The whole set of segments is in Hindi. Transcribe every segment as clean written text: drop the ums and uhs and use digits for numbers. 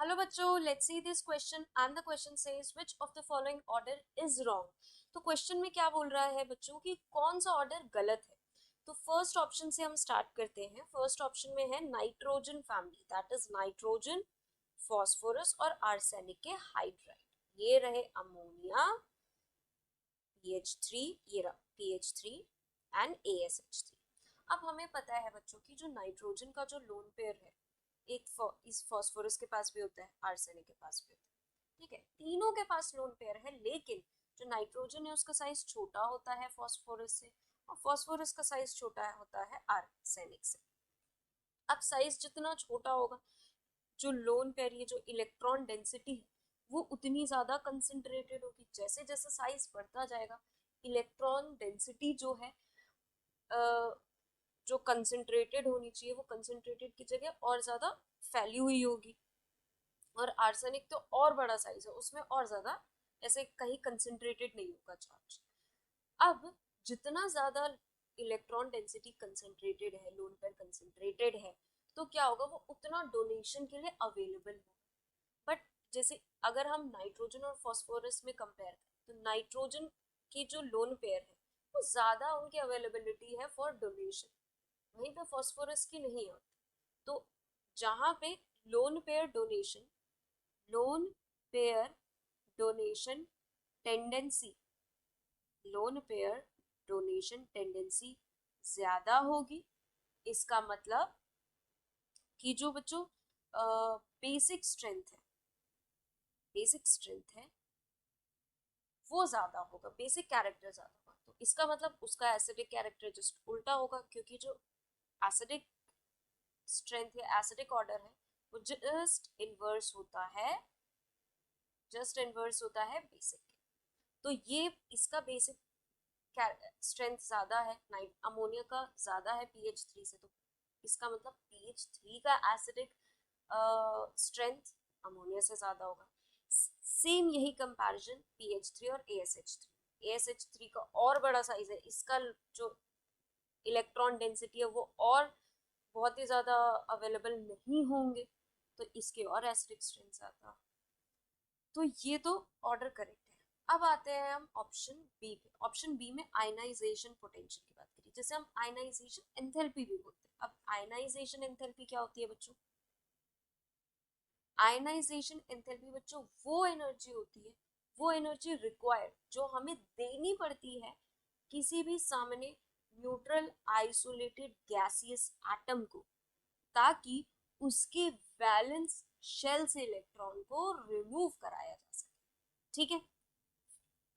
हेलो बच्चों, let's see this question and the question says which of the following order is wrong. तो क्वेश्चन में क्या बोल रहा है बच्चों कि कौन सा ऑर्डर गलत है। तो फर्स्ट ऑप्शन से हम स्टार्ट करते हैं। फर्स्ट ऑप्शन में है nitrogen family, that is nitrogen, phosphorus और आर्सेनिक के हाइड्राइड। ये रहे अमोनिया, PH3, ये रहा PH3 एंड ASH3। अब हमें पता है बच्चों की जो नाइट्रोजन का जो लोन पेयर है, इस फॉस्फोरस के पास भी होता है, आर्सेनिक के पास भी होता है। ठीक है, तीनों के पास लोन पेयर है, लेकिन जो नाइट्रोजन है उसका साइज छोटा होता है फॉस्फोरस से, और फॉस्फोरस का साइज छोटा होता है आर्सेनिक से। अब साइज जितना छोटा होगा, जो लोन पेयर, ये जो इलेक्ट्रॉन डेंसिटी है वो उतनी ज्यादा कंसेंट्रेटेड होगी। जैसे जैसे साइज बढ़ता जाएगा, इलेक्ट्रॉन डेंसिटी जो है, जो कंसेंट्रेटेड होनी चाहिए वो कंसेंट्रेटेड की जगह और ज्यादा फैली हुई होगी। और आर्सेनिक तो और बड़ा साइज है, उसमें और ज्यादा ऐसे कहीं कंसेंट्रेटेड नहीं होगा चार्ज। अब जितना ज्यादा इलेक्ट्रॉन डेंसिटी कंसेंट्रेटेड है, लोन पेयर कंसेंट्रेटेड है, तो क्या होगा, वो उतना डोनेशन के लिए अवेलेबल होगा। बट जैसे अगर हम नाइट्रोजन और फॉस्फोरस में कंपेयर करें, तो नाइट्रोजन की जो लोन पेयर है वो ज्यादा उनकी अवेलेबिलिटी है फॉर डोनेशन, वहीं पे फॉस्फोरस की नहीं होती। तो जहां पे lone pair donation, lone pair donation tendency, lone pair donation tendency ज्यादा होगी, इसका मतलब कि जो बच्चों बेसिक स्ट्रेंथ है, बेसिक स्ट्रेंथ है वो ज्यादा होगा, बेसिक कैरेक्टर ज्यादा होगा। तो इसका मतलब उसका एसिडिक कैरेक्टर जस्ट उल्टा होगा, क्योंकि जो एसिडिक स्ट्रेंथ या एसिडिक ऑर्डर है वो जस्ट इनवर्स होता है बेसिक के। तो ये इसका बेसिक स्ट्रेंथ ज्यादा है, नाइट अमोनिया का ज्यादा है PH3 से, तो इसका मतलब PH3 का एसिडिक स्ट्रेंथ अमोनिया से ज्यादा होगा। सेम यही कंपैरिजन PH3 और ASH3, ASH3 का और बड़ा साइज है, इसका जो इलेक्ट्रॉन डेंसिटी है वो और बहुत ही ज्यादा अवेलेबल नहीं होंगे, तो इसके और एसिडिक स्ट्रेंथ ज्यादा। तो ये तो ऑर्डर करेक्ट है। अब आते हैं हम ऑप्शन बी पे। ऑप्शन बी में आयनाइजेशन पोटेंशियल की बात करिए, जैसे हम आयनाइजेशन एंथैल्पी भी बोलते हैं। अब आयनाइजेशन एंथैल्पी क्या होती है बच्चों? आयनाइजेशन एंथैल्पी बच्चों वो एनर्जी होती है, वो एनर्जी रिक्वायर्ड जो हमें देनी पड़ती है किसी भी सामने न्यूट्रल आइसोलेटेड गैसियस एटम को, ताकि उसके वैलेंस शेल से इलेक्ट्रॉन को रिमूव कराया जा सके। ठीक है,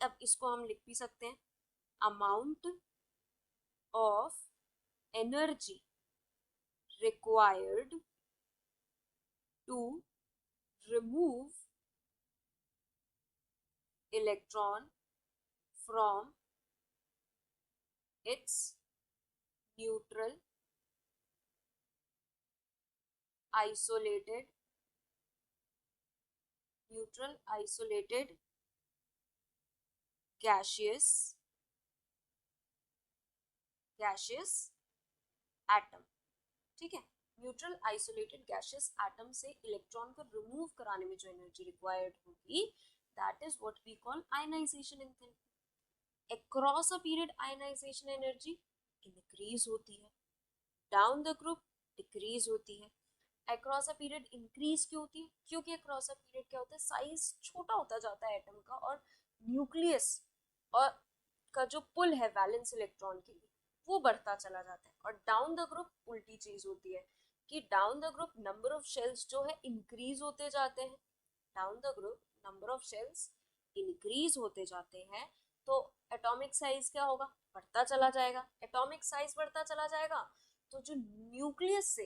तब इसको हम लिख भी सकते हैं, amount of energy required to remove electron from its neutral isolated gaseous atom. ठीक है, न्यूट्रल आइसोलेटेड गैसियस एटम से इलेक्ट्रॉन को रिमूव कराने में जो एनर्जी रिक्वायर्ड होगी, that is what we call ionisation enthalpy. Across a period ionisation energy increase होती है, डाउन द ग्रुप डिक्रीज होती है। अक्रॉस अ पीरियड इंक्रीज क्यों होती है? क्योंकि अक्रॉस अ पीरियड क्या होता है, साइज छोटा होता जाता है एटम का, और न्यूक्लियस और का जो पुल है वैलेंस इलेक्ट्रॉन के लिए वो बढ़ता चला जाता है। और डाउन द ग्रुप उल्टी चीज होती है, कि down the group number of shells जो है इंक्रीज होते जाते हैं, down the group number of shells increase होते जाते हैं, तो एटॉमिक साइज क्या होगा, बढ़ता चला जाएगा। एटॉमिक साइज बढ़ता चला जाएगा, तो जो न्यूक्लियस से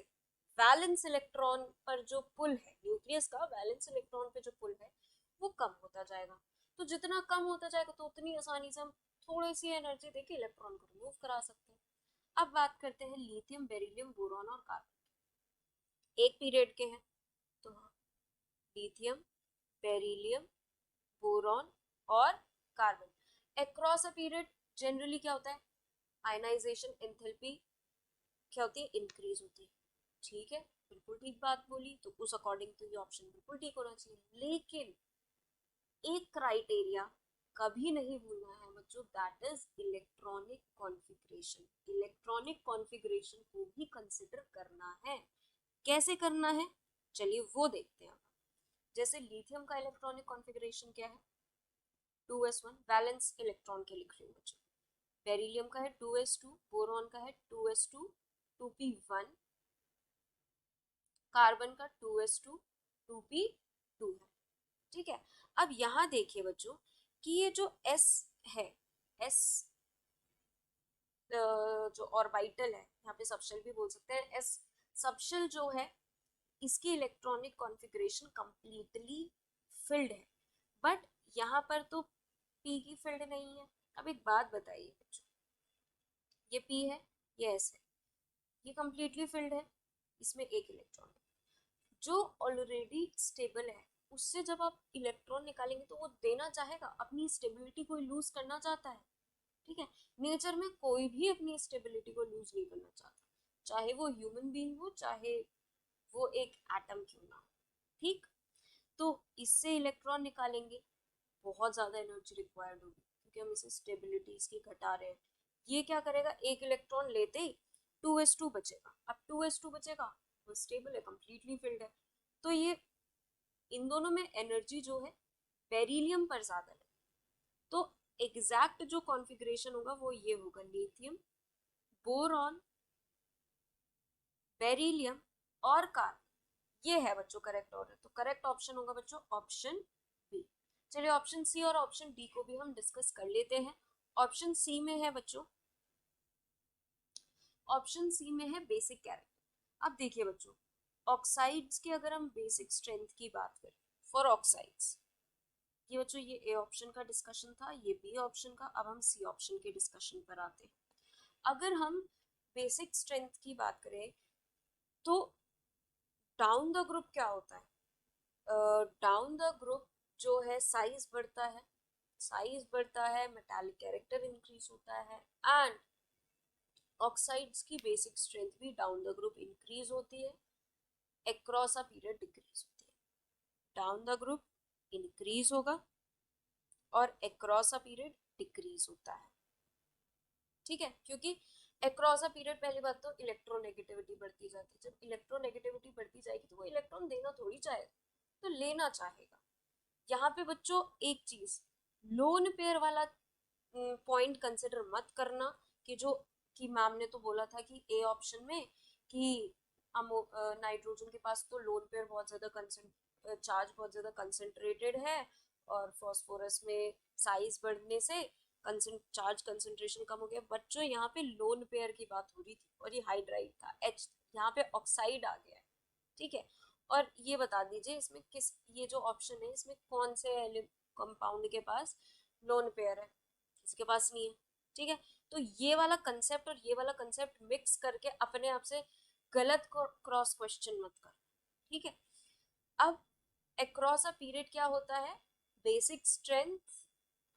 वैलेंस इलेक्ट्रॉन पर जो पुल है, न्यूक्लियस का वैलेंस इलेक्ट्रॉन पे जो पुल है वो कम होता जाएगा। तो जितना कम होता जाएगा तो उतनी आसानी से हम थोड़ी सी एनर्जी देके इलेक्ट्रॉन को रिमूव करा सकते हैं। अब बात करते हैं लिथियम, बेरिलियम, बोरॉन और कार्बन, एक पीरियड के हैं। तो लिथियम, बेरिलियम, बोरॉन और carbon across a period generally क्या होता है, आयनाइजेशन एंथैल्पी क्या होती है, इंक्रीज होती है। ठीक है, बिल्कुल ठीक बात बोली, तो उस अकॉर्डिंग तो ये ऑप्शन बिल्कुल ठीक होना चाहिए। लेकिन एक क्राइटेरिया कभी नहीं भूलना है बच्चों, that is electronic configuration. Electronic configuration को भी कंसिडर करना है। कैसे करना है, चलिए वो देखते हैं। जैसे लिथियम का इलेक्ट्रॉनिक कॉन्फ़िगरेशन क्या है, 2s1, वैलेंस इलेक्ट्रॉन के लिख रही हूँ बच्चों। बेरिलियम का है 2s2, बोरॉन का है 2s2 2p1, कार्बन का 2s2 2p2 है। ठीक है, अब यहाँ देखिए बच्चों कि ये जो s है, s जो ऑर्बिटल है, यहाँ पे सबशेल भी बोल सकते हैं, s सबशेल जो है इसकी इलेक्ट्रॉनिक कॉन्फ़िगरेशन कंप्लीटली फिल्ड है, बट यहाँ पर तो p की फिल्ड नहीं है। अब एक बात बताइए बच्चों, ये p है, ये s है, ये कंप्लीटली फिल्ड है, इसमें एक इलेक्ट्रॉन है। जो ऑलरेडी स्टेबल है उससे जब आप इलेक्ट्रॉन निकालेंगे तो वो देना चाहेगा, अपनी स्टेबिलिटी को लूज करना चाहता है। ठीक है, नेचर में कोई भी अपनी स्टेबिलिटी को लूज नहीं करना चाहता, चाहे वो ह्यूमन बीइंग हो, चाहे वो एक एटम क्यों ना हो। ठीक, तो इससे इलेक्ट्रॉन निकालेंगे, बहुत ज्यादा एनर्जी रिक्वायर्ड होगी क्योंकि हम इसे स्टेबिलिटी इसकी घटा रहे हैं। ये क्या करेगा, एक इलेक्ट्रॉन लेते ही 2s2 बचेगा। अब 2s2 बचेगा, वो स्टेबल है, कंप्लीटली फिल्ड है। तो ये इन दोनों में एनर्जी जो है बेरिलियम पर ज्यादा है। तो एग्जैक्ट जो कॉन्फ़िगरेशन होगा वो ये होगा, लिथियम, बोरॉन, बेरिलियम और कार्बन। ये है बच्चों करेक्ट ऑर्डर। तो करेक्ट ऑप्शन होगा बच्चों ऑप्शन बी। चलिए ऑप्शन सी और ऑप्शन डी को भी हम डिस्कस कर लेते हैं। ऑप्शन सी में है बच्चों, ऑप्शन सी में है बेसिक कैरेक्टर। अब देखिए बच्चों, ऑक्साइड्स की अगर हम बेसिक स्ट्रेंथ की बात करें फॉर ऑक्साइड्स, ये बच्चों ये ए ऑप्शन का डिस्कशन था, ये बी ऑप्शन का। अब हम सी ऑप्शन के डिस्कशन पर आते हैं। अगर हम बेसिक स्ट्रेंथ की बात करें तो डाउन द ग्रुप क्या होता है, डाउन द ग्रुप जो है साइज बढ़ता है, साइज बढ़ता है, मेटालिक कैरेक्टर इंक्रीज होता है, एंड ऑक्साइड्स की बेसिक स्ट्रेंथ भी डाउन द ग्रुप इंक्रीज होती है, अक्रॉस अ पीरियड डिक्रीज होती है। डाउन द ग्रुप इंक्रीज होगा और अक्रॉस अ पीरियड डिक्रीज होता है। ठीक है, क्योंकि अक्रॉस अ पीरियड पहली बात तो इलेक्ट्रोनेगेटिविटी बढ़ती जाती है। जब इलेक्ट्रोनेगेटिविटी बढ़ती जाएगी तो वो इलेक्ट्रॉन देना थोड़ी चाहेगा, तो लेना चाहेगा। यहाँ पे बच्चों एक चीज, लोन पेयर वाला पॉइंट कंसिडर मत करना कि जो कि मैम ने तो बोला था कि ए ऑप्शन में कि नाइट्रोजन के पास तो लोन पेयर बहुत ज्यादा चार्ज बहुत ज्यादा कंसेंट्रेटेड है, और फॉस्फोरस में साइज बढ़ने से चार्ज कंसेंट्रेशन कम हो गया। बच्चों यहाँ पे लोन पेयर की बात हो रही थी और ये हाइड्राइड था H, यहाँ पे ऑक्साइड आ गया है। ठीक है, और ये बता दीजिए इसमें किस, ये जो ऑप्शन है इसमें कौन से कंपाउंड के पास लोन पेयर है, किसी के पास नहीं है। ठीक है, तो ये वाला कंसेप्ट और ये वाला कंसेप्ट मिक्स करके अपने आप से गलत क्रॉस क्वेश्चन मत कर। ठीक है, अब अक्रॉस अ पीरियड क्या होता है, बेसिक स्ट्रेंथ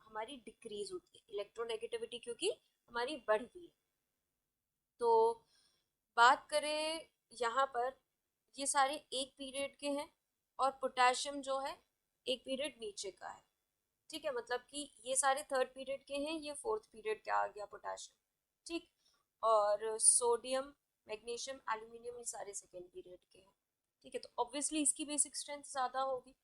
हमारी डिक्रीज होती है, इलेक्ट्रोनेगेटिविटी क्योंकि हमारी बढ़ गई है। तो बात करें यहाँ पर, ये सारे एक पीरियड के हैं और पोटेशियम जो है एक पीरियड नीचे का है। ठीक है, मतलब कि ये सारे थर्ड पीरियड के हैं, ये फोर्थ पीरियड का आ गया पोटेशियम। ठीक, और सोडियम, मैग्नीशियम, एल्यूमिनियम ये सारे सेकेंड पीरियड के हैं। ठीक है, तो ऑब्वियसली इसकी बेसिक स्ट्रेंथ ज़्यादा होगी।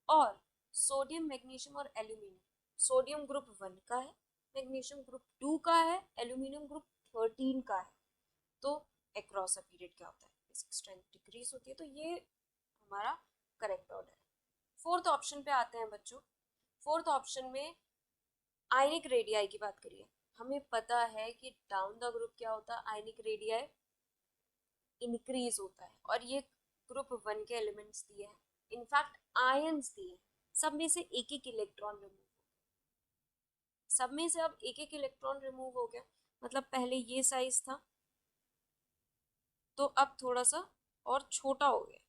और सोडियम, मैग्नीशियम और एल्यूमिनियम, सोडियम ग्रुप 1 का है, मैग्नीशियम ग्रुप 2 का है, एल्यूमिनियम ग्रुप 13 का है। तो अक्रॉस अ पीरियड क्या होता है, बेसिक स्ट्रेंथ डिक्रीज होती है। तो ये हमारा करेक्ट ऑर्डर है। फोर्थ ऑप्शन पे आते हैं बच्चों। फोर्थ ऑप्शन में आयनिक रेडियाई की बात करिए। हमें पता है कि डाउन द ग्रुप क्या होता है, आयनिक रेडियाई इंक्रीज होता है, और ये ग्रुप 1 के एलिमेंट्स दिए हैं, इनफैक्ट आयंस दिए हैं। सब में से एक एक इलेक्ट्रॉन रिमूव, सब में से अब एक एक इलेक्ट्रॉन रिमूव हो गया, मतलब पहले ये साइज था तो अब थोड़ा सा और छोटा हो गया,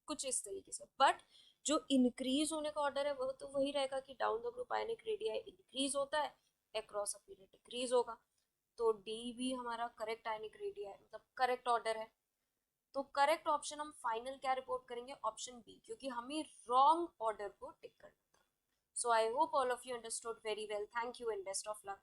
कुछ इस तरीके से। बट जो इंक्रीज होने का ऑर्डर है वह तो वही रहेगा कि down the group ionic radii increase होता है, अक्रॉस अ पीरियड डिक्रीज होगा। तो डी भी हमारा करेक्ट आयनिक रेडियाई मतलब करेक्ट ऑर्डर है। तो करेक्ट ऑप्शन हम फाइनल क्या रिपोर्ट करेंगे, ऑप्शन बी, क्योंकि हमें रॉन्ग ऑर्डर को टिक करना था. So I hope all of you understood very well. Thank you and best of luck.